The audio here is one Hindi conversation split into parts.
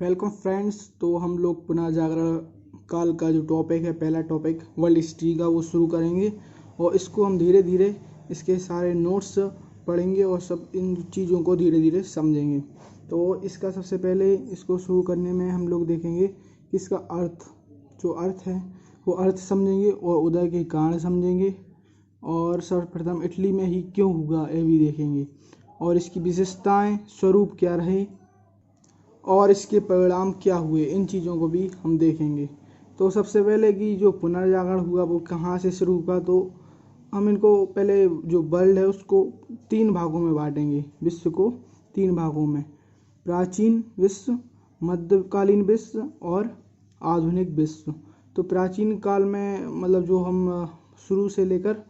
Welcome friends. तो हम लोग पुनः जागरण काल का जो टॉपिक है, पहला टॉपिक वर्ल्ड हिस्ट्री का, वो शुरू करेंगे और इसको हम धीरे धीरे इसके सारे नोट्स पढ़ेंगे और सब इन चीज़ों को धीरे धीरे समझेंगे। तो इसका सबसे पहले इसको शुरू करने में हम लोग देखेंगे कि इसका अर्थ है वो अर्थ समझेंगे और उदय के कारण समझेंगे और सर्वप्रथम इटली में ही क्यों हुआ ये भी देखेंगे और इसकी विशेषताएं, स्वरूप क्या रहे और इसके परिणाम क्या हुए, इन चीज़ों को भी हम देखेंगे। तो सबसे पहले कि जो पुनर्जागरण हुआ वो कहाँ से शुरू हुआ, तो हम इनको पहले जो वर्ल्ड है उसको 3 भागों में बांटेंगे, विश्व को 3 भागों में, प्राचीन विश्व, मध्यकालीन विश्व और आधुनिक विश्व। तो प्राचीन काल में मतलब जो हम शुरू से लेकर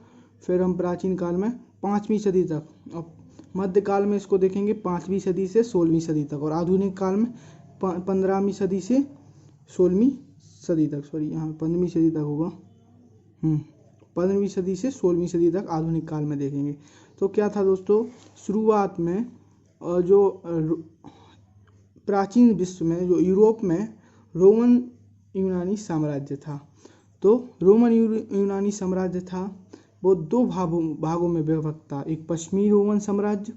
फिर हम प्राचीन काल में 5वीं सदी तक, और मध्यकाल में इसको देखेंगे 5वीं सदी से 16वीं सदी तक, और आधुनिक काल में 15वीं सदी से 16वीं सदी तक, यहाँ 15वीं सदी तक होगा, 15वीं सदी से 16वीं सदी तक आधुनिक काल में देखेंगे। तो क्या था दोस्तों, शुरुआत में जो प्राचीन विश्व में, जो यूरोप में रोमन यूनानी साम्राज्य था, तो रोमन यूनानी साम्राज्य था वो 2 भागों में विभक्त था। एक पश्चिमी रोमन साम्राज्य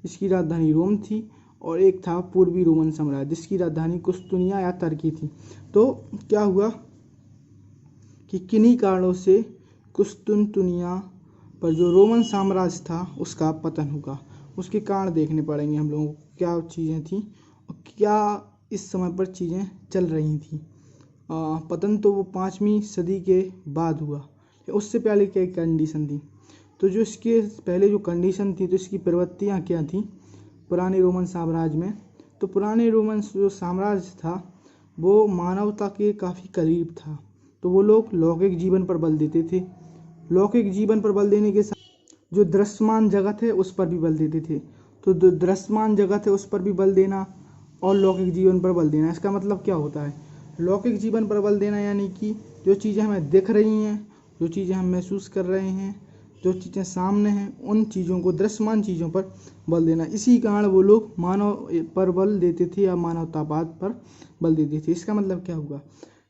जिसकी राजधानी रोम थी, और एक था पूर्वी रोमन साम्राज्य जिसकी राजधानी कुस्तुनिया या तुर्की थी। तो क्या हुआ कि किन्हीं कारणों से कुस्तुनतुनिया पर जो रोमन साम्राज्य था उसका पतन हुआ। उसके कारण देखने पड़ेंगे हम लोगों को, क्या चीज़ें थी और क्या इस समय पर चीज़ें चल रही थी। पतन तो वो 5वीं सदी के बाद हुआ, उससे पहले क्या कंडीशन थी। तो जो इसके पहले जो कंडीशन थी, तो इसकी प्रवृत्तियाँ क्या थी पुराने रोमन साम्राज्य में। तो पुराने रोमन जो साम्राज्य था वो मानवता के काफ़ी करीब था, तो वो लोग लौकिक जीवन पर बल देते थे। लौकिक जीवन पर बल देने के साथ जो दृश्यमान जगत है उस पर भी बल देते थे। तो जो दृश्यमान जगत है उस पर भी बल देना और लौकिक जीवन पर बल देना, इसका मतलब क्या होता है, लौकिक जीवन पर बल देना यानी कि जो चीज़ें हमें दिख रही हैं, जो चीज़ें हम महसूस कर रहे हैं, जो चीज़ें सामने हैं, उन चीज़ों को, दृश्यमान चीज़ों पर बल देना। इसी कारण वो लोग मानव पर बल देते थे या मानवतावाद पर बल देते थे। इसका मतलब क्या हुआ,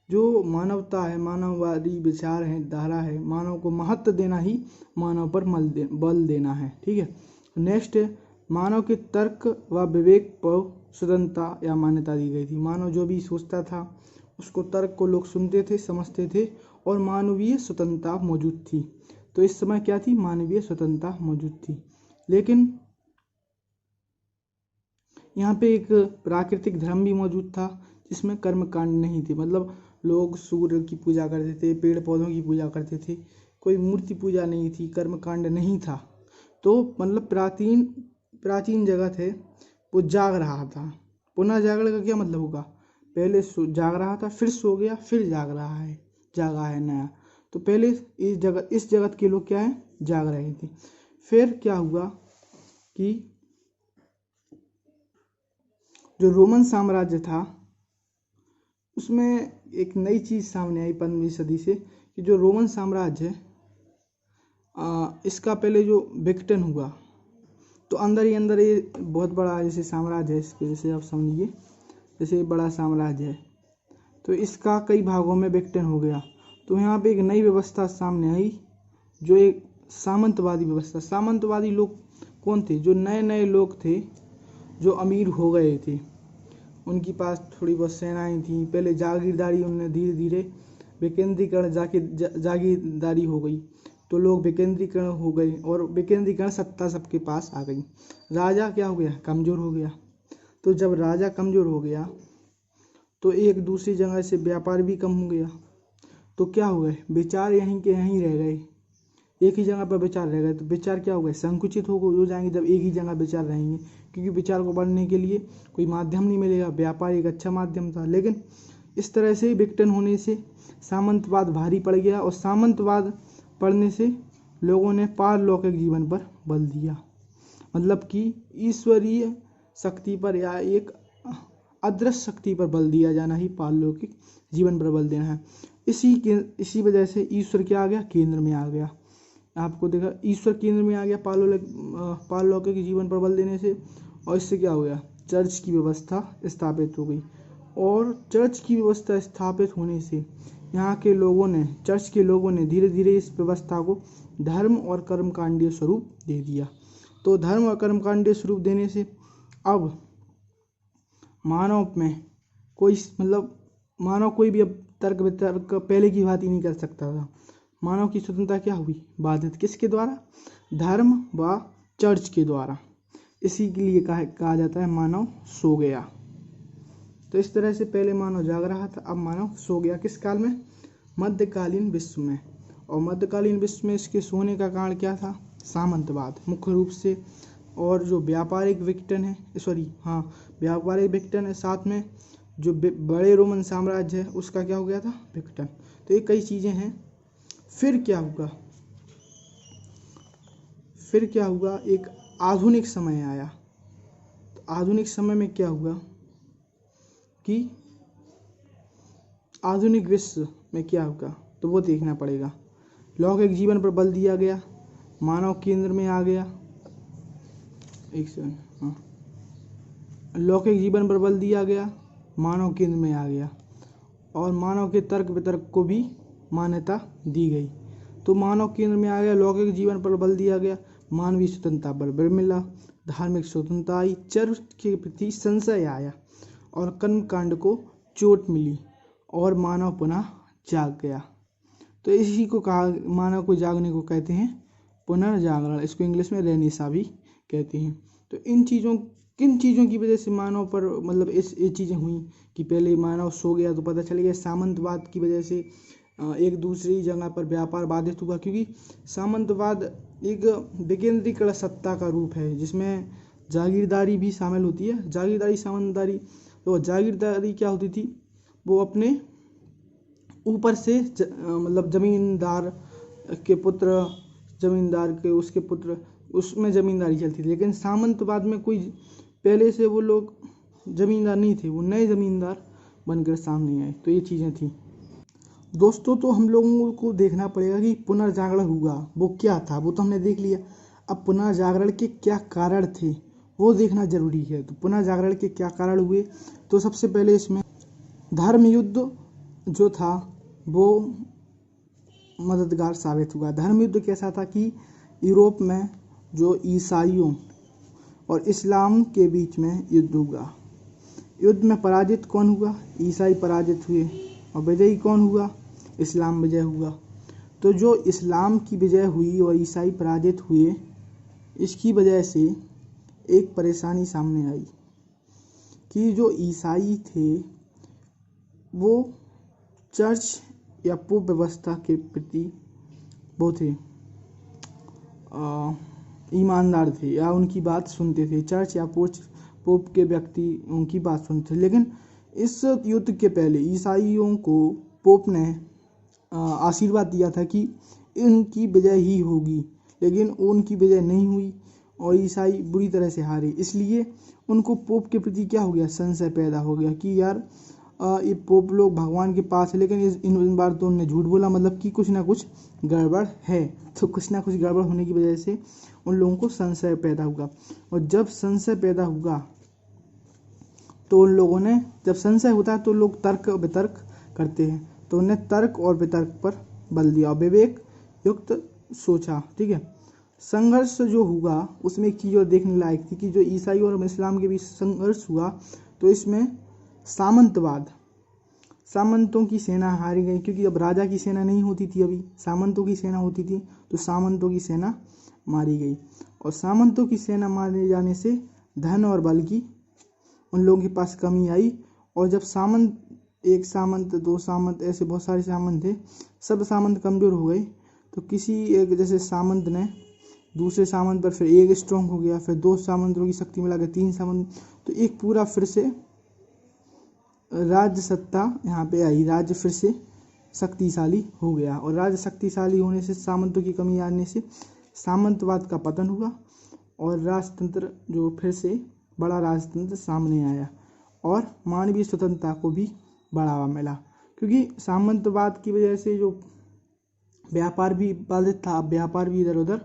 जो मानवता है, मानववादी विचार है, धारा है, मानव को महत्व देना ही मानव पर बल देना है। ठीक है। नेक्स्ट, मानव के तर्क व विवेक पर स्वतंत्रता या मान्यता दी गई थी। मानव जो भी सोचता था उसको तर्क को लोग सुनते थे, समझते थे और मानवीय स्वतंत्रता मौजूद थी। तो इस समय क्या थी, मानवीय स्वतंत्रता मौजूद थी। लेकिन यहाँ पे एक प्राकृतिक धर्म भी मौजूद था जिसमें कर्मकांड नहीं थे। मतलब लोग सूर्य की पूजा करते थे, पेड़ पौधों की पूजा करते थे, कोई मूर्ति पूजा नहीं थी, कर्मकांड नहीं था। तो मतलब प्राचीन जगत है वो जाग रहा था। पुनः जागरण का क्या मतलब होगा, पहले जाग रहा था, फिर सो गया, फिर जागा है नया। तो पहले इस जगत के लोग क्या है, जाग रहे थे। फिर क्या हुआ कि जो रोमन साम्राज्य था उसमें एक नई चीज़ सामने आई 15वीं सदी से, कि जो रोमन साम्राज्य है इसका पहले जो विघटन हुआ, तो अंदर ही अंदर ये बहुत बड़ा जैसे साम्राज्य है, इसके जैसे आप समझिए जैसे बड़ा साम्राज्य है, तो इसका कई भागों में विघटन हो गया। तो यहाँ पे एक नई व्यवस्था सामने आई, जो एक सामंतवादी व्यवस्था। सामंतवादी लोग कौन थे, जो नए नए लोग थे जो अमीर हो गए थे, उनके पास थोड़ी बहुत सेनाएं थी। पहले जागीरदारी, उन्हें धीरे धीरे विकेंद्रीकरण जागीरदारी हो गई, तो लोग विकेंद्रीकरण हो गए और विकेंद्रीकरण सत्ता सबके पास आ गई। राजा क्या हो गया, कमज़ोर हो गया। तो जब राजा कमज़ोर हो गया तो एक दूसरी जगह से व्यापार भी कम हो गया। तो क्या हो गए, विचार यहीं के यहीं रह गए, एक ही जगह पर विचार रह गए। तो विचार क्या हो गए, संकुचित हो जाएंगे जब एक ही जगह विचार रहेंगे, क्योंकि विचार को बढ़ने के लिए कोई माध्यम नहीं मिलेगा। व्यापार एक अच्छा माध्यम था, लेकिन इस तरह से विघटन होने से सामंतवाद भारी पड़ गया, और सामंतवाद पड़ने से लोगों ने पारलौकिक जीवन पर बल दिया। मतलब कि ईश्वरीय शक्ति पर या एक अदृश्य शक्ति पर बल दिया जाना ही पारलौकिक जीवन पर बल देना है। इसी वजह से ईश्वर क्या आ गया, केंद्र में आ गया। आपको देखा, ईश्वर केंद्र में आ गया पारलौकिक जीवन पर बल देने से, और इससे क्या हो गया, चर्च की व्यवस्था स्थापित हो गई। और चर्च की व्यवस्था स्थापित होने से यहाँ के लोगों ने, चर्च के लोगों ने धीरे धीरे इस व्यवस्था को धर्म और कर्मकांडीय स्वरूप दे दिया। तो धर्म और कर्मकांडीय स्वरूप देने से अब मानव में मानव कोई भी अब तर्क वितर्क पहले की बात ही नहीं कर सकता था। मानव की स्वतंत्रता क्या हुई? बाधित। किसके द्वारा? धर्म व चर्च के द्वारा। इसी के लिए कहा जाता है मानव सो गया। तो इस तरह से पहले मानव जाग रहा था, अब मानव सो गया। किस काल में? मध्यकालीन विश्व में। और मध्यकालीन विश्व में इसके सोने का कारण क्या था? सामंतवाद मुख्य रूप से। और जो व्यापारिक विघटन है, व्यापारिक विघटन है, साथ में जो बड़े रोमन साम्राज्य है उसका क्या हो गया था? विघटन। तो ये कई चीज़ें हैं। फिर क्या हुआ? एक आधुनिक समय आया। तो आधुनिक समय में क्या हुआ कि आधुनिक विश्व में क्या होगा तो वो देखना पड़ेगा। लौकिक जीवन पर बल दिया गया, मानव केंद्र में आ गया। लौकिक जीवन पर बल दिया गया, मानव केंद्र में आ गया और मानव के तर्क वितर्क को भी मान्यता दी गई। तो मानव केंद्र में आ गया, लौकिक जीवन पर बल दिया गया, मानवीय स्वतंत्रता पर बल मिला, धार्मिक स्वतंत्रता आई, चर्च के प्रति संशय आया और कर्मकांड को चोट मिली और मानव पुनः जाग गया। तो इसी को कहा, मानव को जागने को कहते हैं पुनर्जागरण। इसको इंग्लिश में रेनेसां भी कहते हैं। तो किन चीज़ों की वजह से मानव पर ये चीज़ें हुई कि पहले मानव सो गया तो पता चल गया। सामंतवाद की वजह से एक दूसरी जगह पर व्यापार बाधित हुआ, क्योंकि सामंतवाद एक विकेंद्रीकृत सत्ता का रूप है जिसमें जागीरदारी भी शामिल होती है। जागीरदारी, सामंतदारी। तो जागीरदारी क्या होती थी? वो अपने ऊपर से जमींदार के पुत्र, उसके पुत्र, उसमें जमींदारी चलती थी। लेकिन सामंतवाद में कोई पहले से वो लोग जमींदार नहीं थे, वो नए जमींदार बनकर सामने आए। तो ये चीज़ें थी दोस्तों। तो हम लोगों को देखना पड़ेगा कि पुनर्जागरण हुआ वो क्या था। वो तो हमने देख लिया। अब पुनर्जागरण के क्या कारण थे वो देखना जरूरी है। तो पुनर्जागरण के क्या कारण हुए? तो सबसे पहले इसमें धर्म युद्ध जो था वो मददगार साबित हुआ। धर्म युद्ध कैसा था कि यूरोप में जो ईसाइयों और इस्लाम के बीच में युद्ध हुआ। युद्ध में पराजित कौन हुआ? ईसाई पराजित हुए। और विजयी कौन हुआ? इस्लाम विजय हुआ। तो जो इस्लाम की विजय हुई और ईसाई पराजित हुए, इसकी वजह से एक परेशानी सामने आई कि जो ईसाई थे वो चर्च या पोप व्यवस्था के प्रति वो थे ईमानदार थे या उनकी बात सुनते थे। चर्च या पोप के व्यक्ति उनकी बात सुनते थे। लेकिन इस युद्ध के पहले ईसाइयों को पोप ने आशीर्वाद दिया था कि इनकी विजय ही होगी, लेकिन उनकी विजय नहीं हुई और ईसाई बुरी तरह से हारे। इसलिए उनको पोप के प्रति क्या हो गया? संशय पैदा हो गया कि यार ये पोप लोग भगवान के पास है, लेकिन इन बार तो उन्होंने झूठ बोला, मतलब कि कुछ ना कुछ गड़बड़ है। तो कुछ ना कुछ गड़बड़ होने की वजह से उन लोगों को संशय पैदा हुआ। और जब संशय पैदा हुआ तो उन लोगों ने, जब संशय होता है तो लोग तर्क वितर्क करते हैं, तो उन्हें तर्क और वितर्क पर बल दिया और विवेक युक्त सोचा। ठीक है। संघर्ष जो हुआ उसमें एक चीज़ और देखने लायक थी कि जो ईसाई और इस्लाम के बीच संघर्ष हुआ तो इसमें सामंतों की सेना हारी गई, क्योंकि अब राजा की सेना नहीं होती थी, अभी सामंतों की सेना होती थी। तो सामंतों की सेना मारी गई और सामंतों की सेना मारे जाने से धन और बल की उन लोगों के पास कमी आई। और जब सामंत, एक सामंत, दो सामंत, ऐसे बहुत सारे सामंत थे, सब सामंत कमज़ोर हो गए। तो किसी एक जैसे सामंत ने दूसरे सामंत पर फिर एक स्ट्रॉन्ग हो गया, फिर दो सामंतों की शक्ति मिला के तीन सामंत, तो एक पूरा फिर से राज्य सत्ता यहाँ पे आई, राज्य फिर से शक्तिशाली हो गया। और राज्य शक्तिशाली होने से, सामंतों की कमी आने से सामंतवाद का पतन हुआ और राजतंत्र जो फिर से बड़ा राजतंत्र सामने आया और मानवीय स्वतंत्रता को भी बढ़ावा मिला। क्योंकि सामंतवाद की वजह से जो व्यापार भी बाधित था, अब व्यापार भी इधर उधर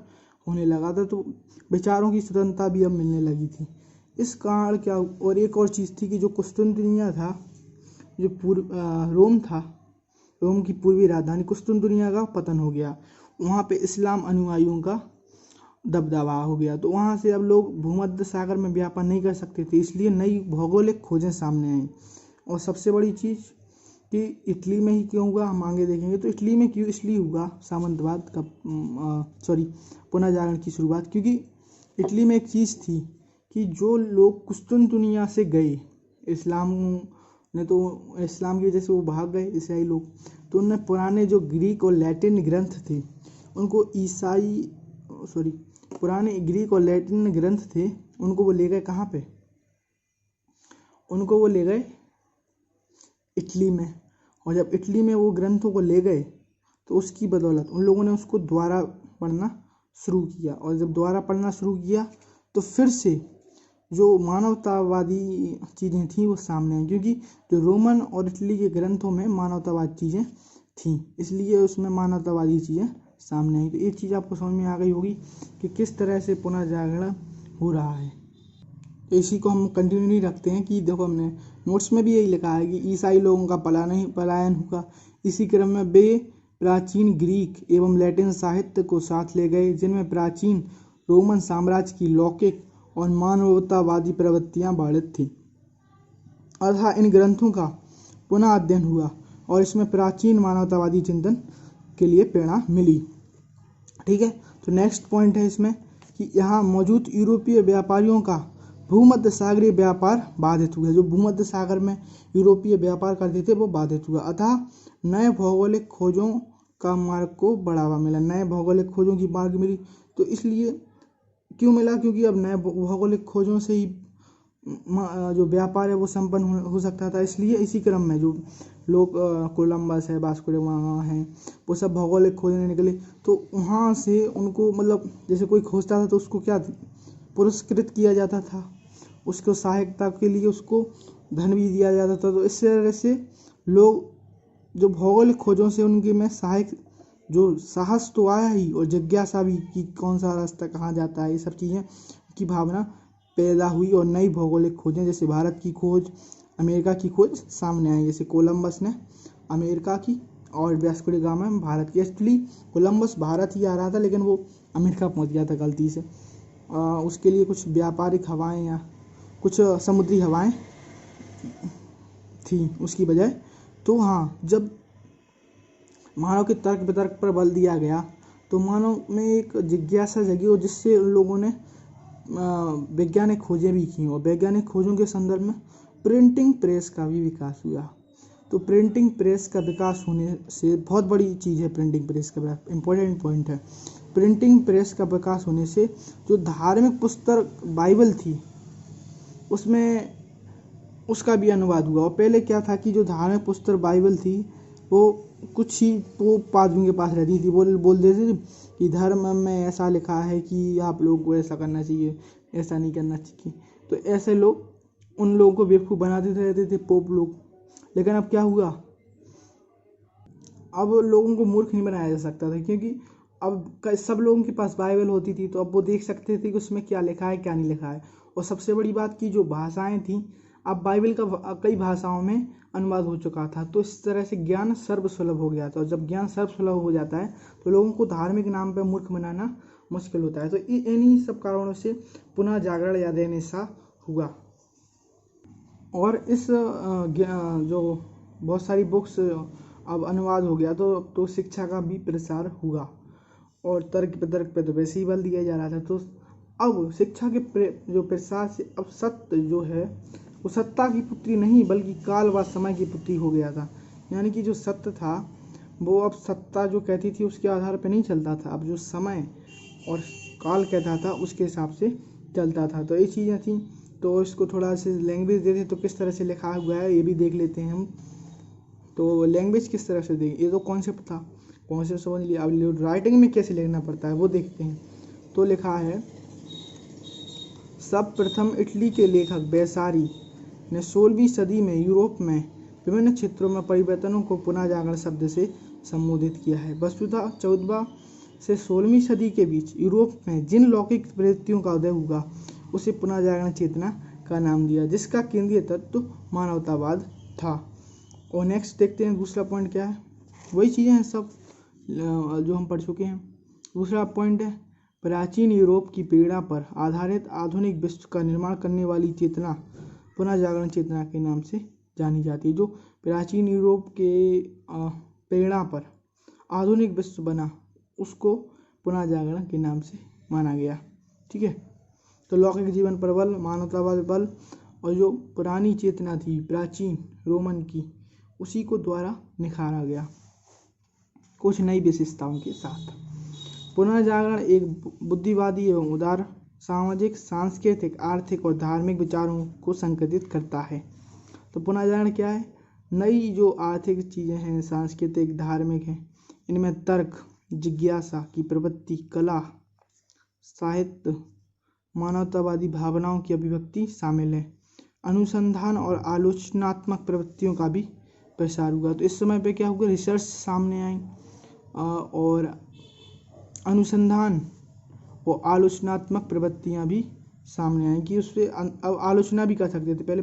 होने लगा था, तो विचारों की स्वतंत्रता भी अब मिलने लगी थी। इस कारण क्या, और एक और चीज़ थी कि जो कुस्तुनतनिया था जो रोम था, रोम की पूर्वी राजधानी कुस्तुनतुनिया का पतन हो गया। वहाँ पे इस्लाम अनुयायियों का दबदबा हो गया। तो वहाँ से अब लोग भूमध्य सागर में व्यापार नहीं कर सकते थे, इसलिए नई भौगोलिक खोजें सामने आई। और सबसे बड़ी चीज़ कि इटली में ही क्यों हुआ, हम आगे देखेंगे। तो इटली में क्यों इसलिए हुआ सामंतवाद का पुनर्जागरण की शुरुआत, क्योंकि इटली में एक चीज़ थी कि जो लोग कुस्तुनतुनिया से गए, इस्लाम की वजह से वो भाग गए ईसाई लोग, तो उनने पुराने जो ग्रीक और लैटिन ग्रंथ थे उनको पुराने ग्रीक और लैटिन ग्रंथ थे उनको वो ले गए कहाँ पे, उनको वो ले गए इटली में। और जब इटली में वो ग्रंथों को ले गए तो उसकी बदौलत उन लोगों ने उसको दोबारा पढ़ना शुरू किया। और जब दोबारा पढ़ना शुरू किया तो फिर से जो मानवतावादी चीज़ें थीं वो सामने आई, क्योंकि जो रोमन और इटली के ग्रंथों में मानवतावादी चीज़ें थीं, इसलिए उसमें मानवतावादी चीज़ें सामने आई। तो ये चीज़ आपको समझ में आ गई होगी कि किस तरह से पुनर्जागरण हो रहा है। तो इसी को हम कंटिन्यू नहीं रखते हैं कि देखो हमने नोट्स में भी यही लिखा है कि ईसाई लोगों का पलायन हुआ। इसी क्रम में वे प्राचीन ग्रीक एवं लैटिन साहित्य को साथ ले गए, जिनमें प्राचीन रोमन साम्राज्य की लौकिक और मानवतावादी प्रवृत्तियां बाधित थीं। अतः इन ग्रंथों का पुनः अध्ययन हुआ और इसमें प्राचीन मानवतावादी चिंतन के लिए प्रेरणा मिली। ठीक है, तो नेक्स्ट पॉइंट है इसमें कि यहाँ मौजूद यूरोपीय व्यापारियों का भूमध्य सागरीय व्यापार बाधित हुआ। जो भूमध्य सागर में यूरोपीय व्यापार करते थे वो बाधित हुआ। अतः नए भौगोलिक खोजों का मार्ग को बढ़ावा मिला, नए भौगोलिक खोजों की मार्ग मिली। तो इसलिए क्यों मिला, क्योंकि अब नए भौगोलिक खोजों से ही जो व्यापार है वो संपन्न हो सकता था। इसलिए इसी क्रम में जो लोग कोलंबस है, वास्को डी गामा है, वो सब भौगोलिक खोजने निकले। तो वहाँ से उनको मतलब जैसे कोई खोजता था तो उसको क्या पुरस्कृत किया जाता था, उसको सहायता के लिए उसको धन भी दिया जाता था। तो इस तरह से लोग जो भौगोलिक खोजों से उनके में सहायक जो साहस तो आया ही और जिज्ञासा भी कि कौन सा रास्ता कहाँ जाता है, ये सब चीज़ें की भावना पैदा हुई। और नई भौगोलिक खोजें जैसे भारत की खोज, अमेरिका की खोज सामने आई। जैसे कोलंबस ने अमेरिका की और वास्को डी गामा में भारत की। एक्चुअली कोलंबस भारत ही आ रहा था लेकिन वो अमेरिका पहुंच गया था गलती से। उसके लिए कुछ व्यापारिक हवाएं या कुछ समुद्री हवाएं थी उसकी बजाय। तो हाँ, जब मानव के तर्क वितर्क पर बल दिया गया तो मानव में एक जिज्ञासा जगी और जिससे उन लोगों ने वैज्ञानिक खोजें भी की। और वैज्ञानिक खोजों के संदर्भ में प्रिंटिंग प्रेस का भी विकास हुआ। तो प्रिंटिंग प्रेस का विकास होने से बहुत बड़ी चीज़ है, प्रिंटिंग प्रेस का इम्पोर्टेंट पॉइंट है। प्रिंटिंग प्रेस का विकास होने से जो धार्मिक पुस्तक बाइबल थी उसमें उसका भी अनुवाद हुआ। और पहले क्या था कि जो धार्मिक पुस्तक बाइबल थी वो कुछ ही पोप आदमी के पास रहती थी, बोल देते थे कि धर्म में ऐसा लिखा है कि आप लोग को ऐसा करना चाहिए, ऐसा नहीं करना चाहिए। तो ऐसे लोग उन लोगों को बेवकूफ़ बनाते रहते थे पोप लोग। लेकिन अब क्या हुआ, अब लोगों को मूर्ख नहीं बनाया जा सकता था, क्योंकि अब सब लोगों के पास बाइबल होती थी। तो अब वो देख सकते थे कि उसमें क्या लिखा है क्या नहीं लिखा है। और सबसे बड़ी बात की जो भाषाएं थी, अब बाइबल का कई भाषाओं में अनुवाद हो चुका था। तो इस तरह से ज्ञान सर्वसुलभ हो गया था। और जब ज्ञान सर्वसुलभ हो जाता है तो लोगों को धार्मिक नाम पर मूर्ख बनाना मुश्किल होता है। तो इन्हीं सब कारणों से पुनः जागरण या रेनेसां हुआ। और इस जो बहुत सारी बुक्स अब अनुवाद हो गया तो शिक्षा का भी प्रसार हुआ। और तर्क वितर्क पे तो वैसे ही बल दिया जा रहा था। तो अब शिक्षा के जो प्रसार से अब सत्य जो है वो सत्ता की पुत्री नहीं बल्कि काल व समय की पुत्री हो गया था। यानी कि जो सत्य था वो अब सत्ता जो कहती थी उसके आधार पर नहीं चलता था, अब जो समय और काल कहता था उसके हिसाब से चलता था। तो ये चीज़ें थी। तो इसको थोड़ा से लैंग्वेज देते तो किस तरह से लिखा हुआ है ये भी देख लेते हैं हम। तो लैंग्वेज किस तरह से देंगे, ये तो कॉन्सेप्ट था, कॉन्सेप्ट समझ लिया। अब राइटिंग में कैसे लिखना पड़ता है वो देखते हैं। तो लिखा है, सब प्रथम इटली के लेखक बेसारी ने 16वीं सदी में यूरोप में विभिन्न क्षेत्रों में परिवर्तनों को पुनः जागरण शब्द से संबोधित किया है। वस्तुतः 14वीं से 16वीं सदी के बीच यूरोप में जिन लौकिक प्रवृत्तियों का उदय हुआ उसे पुनः जागरण चेतना का नाम दिया, जिसका केंद्रीय तत्व मानवतावाद था। और नेक्स्ट देखते हैं दूसरा पॉइंट क्या है। वही चीज़ें हैं सब जो हम पढ़ चुके हैं। दूसरा पॉइंट है प्राचीन यूरोप की पीड़ा पर आधारित आधुनिक विश्व का निर्माण करने वाली चेतना पुनः जागरण चेतना के नाम से जानी जाती है। जो प्राचीन यूरोप के प्रेरणा पर आधुनिक विश्व बना उसको पुनः जागरण के नाम से माना गया। ठीक है, तो लौकिक जीवन पर बल, मानवतावाद बल और जो पुरानी चेतना थी प्राचीन रोमन की उसी को द्वारा निखारा गया कुछ नई विशेषताओं के साथ। पुनः जागरण एक बुद्धिवादी एवं उदार सामाजिक, सांस्कृतिक, आर्थिक और धार्मिक विचारों को संकेतित करता है। तो पुनः जागरण क्या है? नई जो आर्थिक चीज़ें हैं, सांस्कृतिक, धार्मिक हैं, इनमें तर्क, जिज्ञासा की प्रवृत्ति, कला, साहित्य, मानवतावादी भावनाओं की अभिव्यक्ति शामिल है। अनुसंधान और आलोचनात्मक प्रवृत्तियों का भी प्रसार हुआ। तो इस समय पे क्या हुआ? रिसर्च सामने आई और अनुसंधान और आलोचनात्मक प्रवृत्तियां भी सामने आई कि उससे अब आलोचना भी कर सकते थे। पहले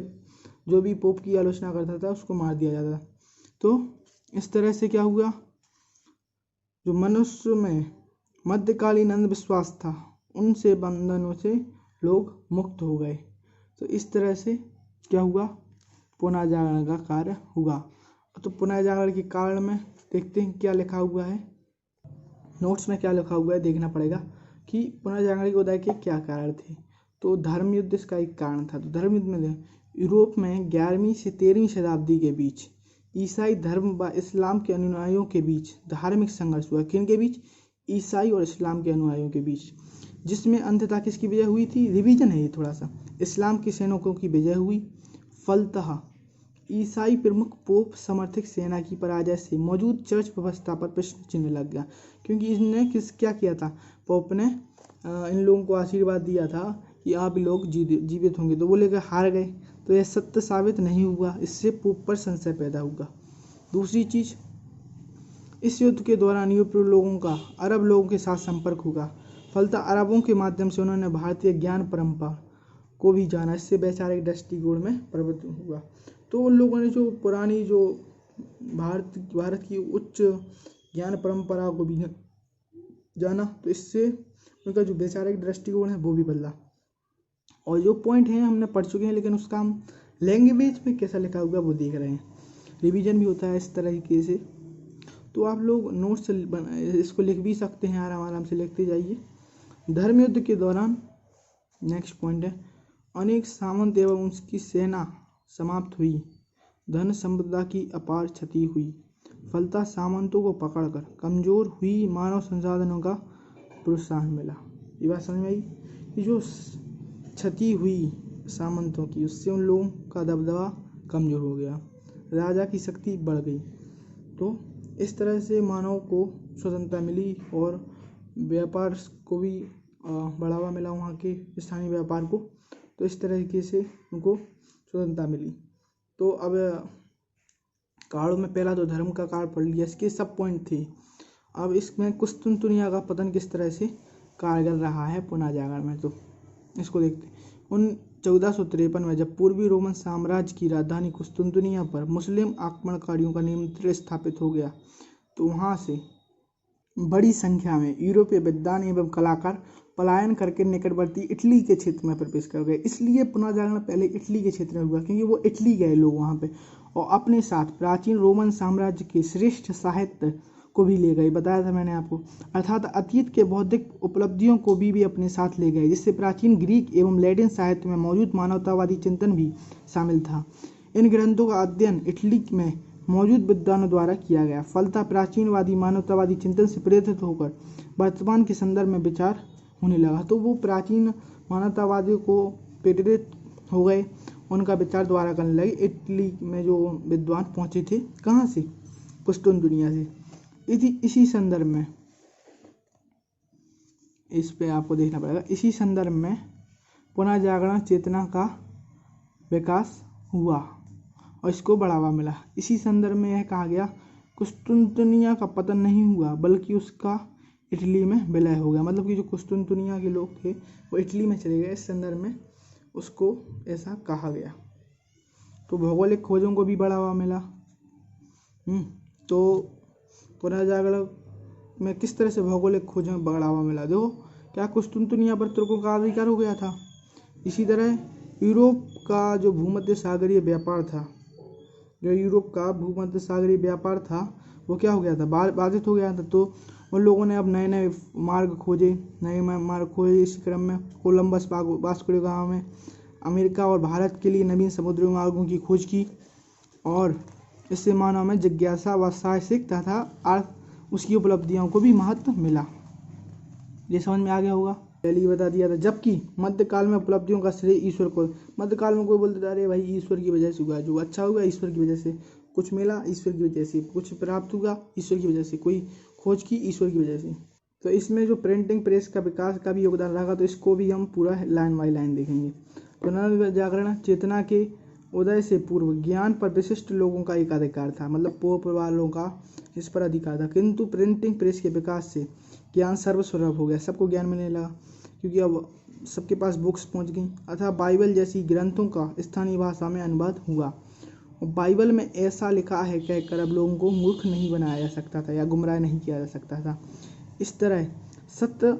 जो भी पोप की आलोचना करता था उसको मार दिया जाता था। तो इस तरह से क्या हुआ? जो मनुष्य में मध्यकालीन अंधविश्वास था उनसे बंधनों से लोग मुक्त हो गए। तो इस तरह से क्या हुआ? पुनः जागरण का कार्य हुआ। तो पुनः जागरण के कारण में देखते हैं क्या लिखा हुआ है, नोट्स में क्या लिखा हुआ है देखना पड़ेगा कि पुनः जागरण के उदय के क्या कारण थे। तो धर्म युद्ध इसका एक कारण था। तो धर्म युद्ध में यूरोप में 11वीं से 13वीं शताब्दी के बीच ईसाई धर्म व इस्लाम के अनुयायियों के बीच धार्मिक संघर्ष हुआ। किन के बीच? ईसाई और इस्लाम के अनुयायियों के बीच, जिसमें अंततः किसकी विजय हुई थी? रिवीजन है ये थोड़ा सा। इस्लाम के सैनिकों की विजय हुई। फलतः ईसाई प्रमुख पोप समर्थित सेना की पराजय से मौजूद चर्च व्यवस्था पर प्रश्न चिन्ह लग गया, क्योंकि इसने क्या किया था? पोप ने इन लोगों को आशीर्वाद दिया था कि आप लोग जीवित होंगे, तो वो लेकर हार गए। तो यह सत्य साबित नहीं हुआ, इससे पोप पर संशय पैदा हुआ। दूसरी चीज, इस युद्ध के दौरान यूरोपीय लोगों का अरब लोगों के साथ संपर्क हुआ। फलतः अरबों के माध्यम से उन्होंने भारतीय ज्ञान परंपरा को भी जाना, इससे वैचारिक दृष्टिकोण में परिवर्तन हुआ। तो उन लोगों ने जो पुरानी जो भारत की उच्च ज्ञान परंपरा को भी जाना, तो इससे उनका जो वैचारिक दृष्टिकोण है वो भी बदला। और जो पॉइंट हैं हमने पढ़ चुके हैं, लेकिन उसका हम लैंग्वेज में कैसा लिखा हुआ वो देख रहे हैं। रिवीजन भी होता है इस तरीके से। तो आप लोग नोट्स इसको लिख भी सकते हैं, आराम से लिखते जाइए। धर्म युद्ध के दौरान नेक्स्ट पॉइंट है अनेक सामंत एवं उसकी सेना समाप्त हुई, धन संपदा की अपार क्षति हुई। फलतः सामंतों को पकड़कर कमजोर हुई मानव संसाधनों का प्रोत्साहन मिला। ये बात समझ में आई कि जो क्षति हुई सामंतों की, उससे उन लोगों का दबदबा कमजोर हो गया, राजा की शक्ति बढ़ गई। तो इस तरह से मानव को स्वतंत्रता मिली और व्यापार को भी बढ़ावा मिला, वहाँ के स्थानीय व्यापार को। तो इस तरीके से उनको स्वतंत्रता मिली। तो अब कारणों में पहला तो धर्म का कारण पढ़ लिया, इसके सब पॉइंट थे। अब इसमें कुस्तुनतुनिया का पतन किस तरह से कारगर रहा है पुनः जागरण में, तो इसको देखते हैं। 1453 में जब पूर्वी रोमन साम्राज्य की राजधानी कुस्तुनतुनिया पर मुस्लिम आक्रमणकारियों का नियंत्रण स्थापित हो गया, तो वहाँ से बड़ी संख्या में यूरोपीय विद्वान एवं कलाकार पलायन करके निकटवर्ती इटली के क्षेत्र में प्रवेश कर गए। इसलिए पुनः जागरण पहले इटली के क्षेत्र में हुआ, क्योंकि वो इटली गए लोग वहाँ पे, और अपने साथ प्राचीन रोमन साम्राज्य के श्रेष्ठ साहित्य को भी ले गए। बताया था मैंने आपको, अर्थात अतीत के बौद्धिक उपलब्धियों को भी अपने साथ ले गए, जिससे प्राचीन ग्रीक एवं लैटिन साहित्य में मौजूद मानवतावादी चिंतन भी शामिल था। इन ग्रंथों का अध्ययन इटली में मौजूद विद्वानों द्वारा किया गया। फलतः प्राचीनवादी मानवतावादी चिंतन से प्रेरित होकर वर्तमान के संदर्भ में विचार होने लगा। तो वो प्राचीन मानवतावादियों को प्रेरित हो गए, उनका विचार द्वारा करने लगे। इटली में जो विद्वान पहुंचे थे, कहाँ से? कुस्तुनतुनिया से। इसी संदर्भ में, इस पे आपको देखना पड़ेगा, इसी संदर्भ में पुनः जागरण चेतना का विकास हुआ और इसको बढ़ावा मिला। इसी संदर्भ में यह कहा गया कुस्तुनतुनिया का पतन नहीं हुआ, बल्कि उसका इटली में विलय हो गया। मतलब कि जो कुस्तुनतुनिया के लोग थे वो इटली में चले गए, इस संदर्भ में उसको ऐसा कहा गया। तो भौगोलिक खोजों को भी बढ़ावा मिला। तो पुनर्जागरण में किस तरह से भौगोलिक खोज में बढ़ावा मिला। देखो क्या कुस्तुनतुनिया पर तुर्कों का अधिकार हो गया था। इसी तरह यूरोप का जो भूमध्य सागरीय व्यापार था, वो क्या हो गया था, बाधित हो गया था। तो उन लोगों ने अब नए नए मार्ग खोजे। इसी क्रम में कोलंबस वास्को डी गामा में अमेरिका और भारत के लिए नवीन समुद्री मार्गों की खोज की, और इससे मानव में जिज्ञासा व साहसिक तथा उसकी उपलब्धियों को भी महत्व मिला। ये समझ में आ गया होगा, पहले ही बता दिया था। जबकि मध्यकाल में उपलब्धियों का श्रेय ईश्वर को, मध्यकाल में कोई बोलते था अरे भाई ईश्वर की वजह से हुआ, जो अच्छा हुआ ईश्वर की वजह से, कुछ मिला ईश्वर की वजह से, कुछ प्राप्त हुआ ईश्वर की वजह से, कोई खोज की ईश्वर की वजह से। तो इसमें जो प्रिंटिंग प्रेस का विकास का भी योगदान रहा, तो इसको भी हम पूरा लाइन बाई लाइन देखेंगे। पुनर्जागरण चेतना के उदय से पूर्व ज्ञान पर विशिष्ट लोगों का एक अधिकार था, मतलब पूर्व वालों का इस पर अधिकार था। किंतु प्रिंटिंग प्रेस के विकास से ज्ञान सर्वसुलभ हो गया, सबको ज्ञान मिलने लगा, क्योंकि अब सबके पास बुक्स पहुंच गई। अतः बाइबल जैसी ग्रंथों का स्थानीय भाषा में अनुवाद हुआ। और बाइबल में ऐसा लिखा है कहकर अब लोगों को मूर्ख नहीं बनाया जा सकता था या गुमराह नहीं किया जा सकता था। इस तरह सत्य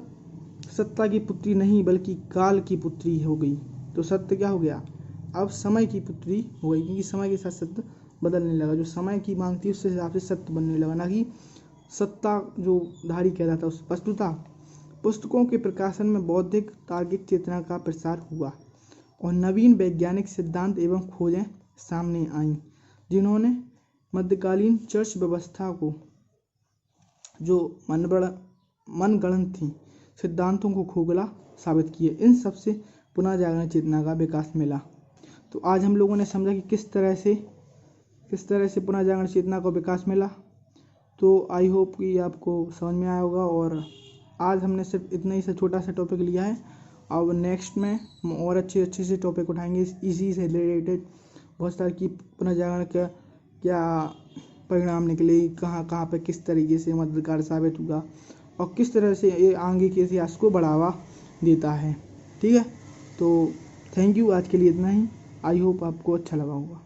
सत्ता की पुत्री नहीं बल्कि काल की पुत्री हो गई। तो सत्य क्या हो गया, अब समय की पुत्री हो गई, क्योंकि समय के साथ सत्य बदलने लगा। जो समय की मांग थी उससे हिसाब से सत्य बनने लगा, ना कि सत्ता जो धारी कहता था उस वस्तुतः पुस्तकों के प्रकाशन में बौद्धिक तार्किक चेतना का प्रसार हुआ और नवीन वैज्ञानिक सिद्धांत एवं खोजें सामने आईं, जिन्होंने मध्यकालीन चर्च व्यवस्था को जो मनगढ़ंत थी सिद्धांतों को खोखला साबित किए। इन सबसे पुनर्जागरण चेतना का विकास मिला। तो आज हम लोगों ने समझा कि किस तरह से पुनर्जागरण चेतना का विकास मिला। तो आई होप कि आपको समझ में आया होगा। और आज हमने सिर्फ इतना ही सा छोटा सा टॉपिक लिया है। अब नेक्स्ट में हम और अच्छे से टॉपिक उठाएंगे इसी से रिलेटेड, बहुत सारे कि पुनर्जागरण का क्या परिणाम निकले, कहाँ पे किस तरीके से मददगार साबित हुआ और किस तरह से ये आगे के इतिहास को बढ़ावा देता है। ठीक है, तो थैंक यू, आज के लिए इतना ही। आई होप आपको अच्छा लगा होगा।